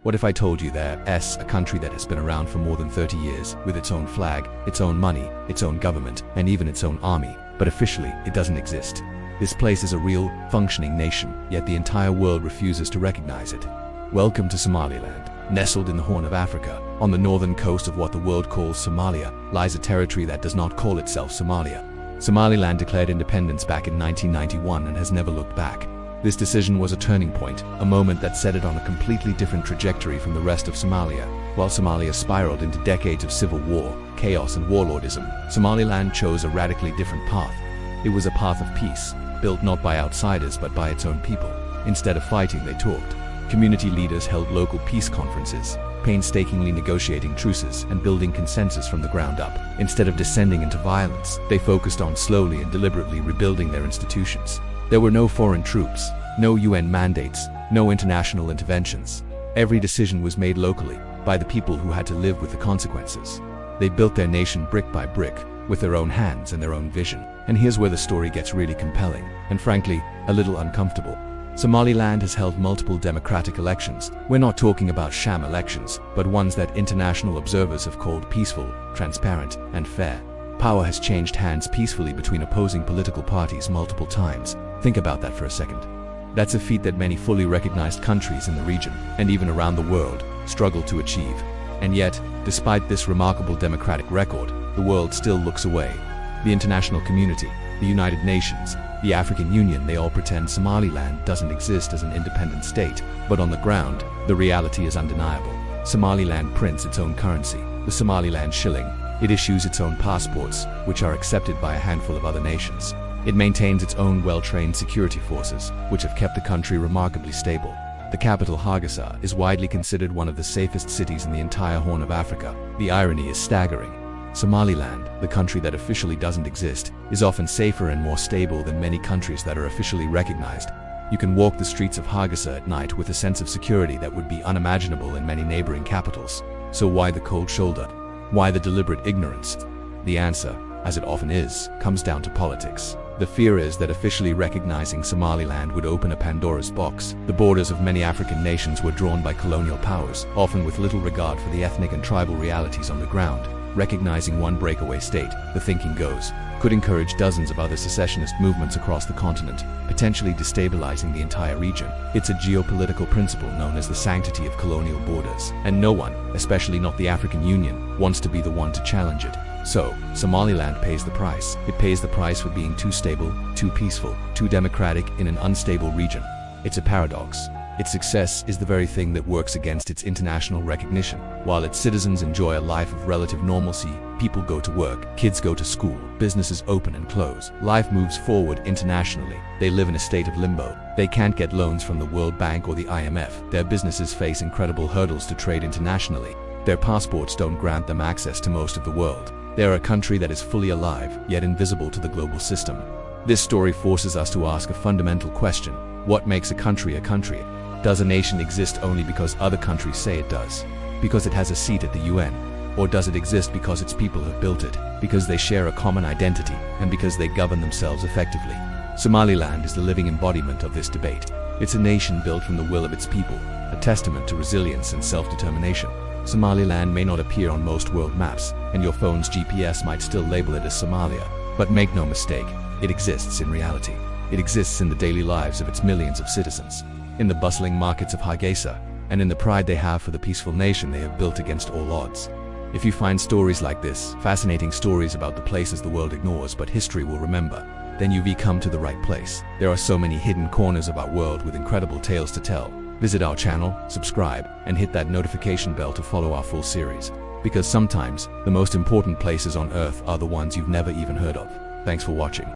What if I told you there's a country that has been around for more than 30 years, with its own flag, its own money, its own government, and even its own army, but officially it doesn't exist? This place is a real, functioning nation, yet the entire world refuses to recognize it. Welcome to Somaliland. Nestled in the Horn of Africa, on the northern coast of what the world calls Somalia, lies a territory that does not call itself Somalia. Somaliland declared independence back in 1991 and has never looked back. This decision was a turning point, a moment that set it on a completely different trajectory from the rest of Somalia. While Somalia spiraled into decades of civil war, chaos and warlordism, Somaliland chose a radically different path. It was a path of peace, built not by outsiders but by its own people. Instead of fighting, they talked. Community leaders held local peace conferences, painstakingly negotiating truces and building consensus from the ground up. Instead of descending into violence, they focused on slowly and deliberately rebuilding their institutions. There were no foreign troops, no UN mandates, no international interventions. Every decision was made locally, by the people who had to live with the consequences. They built their nation brick by brick, with their own hands and their own vision. And here's where the story gets really compelling, and frankly, a little uncomfortable. Somaliland has held multiple democratic elections. We're not talking about sham elections, but ones that international observers have called peaceful, transparent, and fair. Power has changed hands peacefully between opposing political parties multiple times. Think about that for a second. That's a feat that many fully recognized countries in the region, and even around the world, struggle to achieve. And yet, despite this remarkable democratic record, the world still looks away. The international community, the United Nations, the African Union, they all pretend Somaliland doesn't exist as an independent state. But on the ground, the reality is undeniable. Somaliland prints its own currency, the Somaliland shilling. It issues its own passports, which are accepted by a handful of other nations. It maintains its own well-trained security forces, which have kept the country remarkably stable. The capital, Hargeisa, is widely considered one of the safest cities in the entire Horn of Africa. The irony is staggering. Somaliland, the country that officially doesn't exist, is often safer and more stable than many countries that are officially recognized. You can walk the streets of Hargeisa at night with a sense of security that would be unimaginable in many neighboring capitals. So why the cold shoulder? Why the deliberate ignorance? The answer, as it often is, comes down to politics. The fear is that officially recognizing Somaliland would open a Pandora's box. The borders of many African nations were drawn by colonial powers, often with little regard for the ethnic and tribal realities on the ground. Recognizing one breakaway state, the thinking goes, could encourage dozens of other secessionist movements across the continent, potentially destabilizing the entire region. It's a geopolitical principle known as the sanctity of colonial borders, and no one, especially not the African Union, wants to be the one to challenge it. So, Somaliland pays the price. It pays the price for being too stable, too peaceful, too democratic in an unstable region. It's a paradox. Its success is the very thing that works against its international recognition. While its citizens enjoy a life of relative normalcy, people go to work, kids go to school, businesses open and close, life moves forward internationally. They live in a state of limbo. They can't get loans from the World Bank or the IMF. Their businesses face incredible hurdles to trade internationally. Their passports don't grant them access to most of the world. They're a country that is fully alive, yet invisible to the global system. This story forces us to ask a fundamental question. What makes a country a country? Does a nation exist only because other countries say it does? Because it has a seat at the UN? Or does it exist because its people have built it? Because they share a common identity, and because they govern themselves effectively? Somaliland is the living embodiment of this debate. It's a nation built from the will of its people, a testament to resilience and self-determination. Somaliland may not appear on most world maps, and your phone's GPS might still label it as Somalia. But make no mistake, it exists in reality. It exists in the daily lives of its millions of citizens, in the bustling markets of Hargeisa, and in the pride they have for the peaceful nation they have built against all odds. If you find stories like this, fascinating stories about the places the world ignores but history will remember, then you've come to the right place. There are so many hidden corners of our world with incredible tales to tell. Visit our channel, subscribe, and hit that notification bell to follow our full series. Because sometimes, the most important places on Earth are the ones you've never even heard of. Thanks for watching.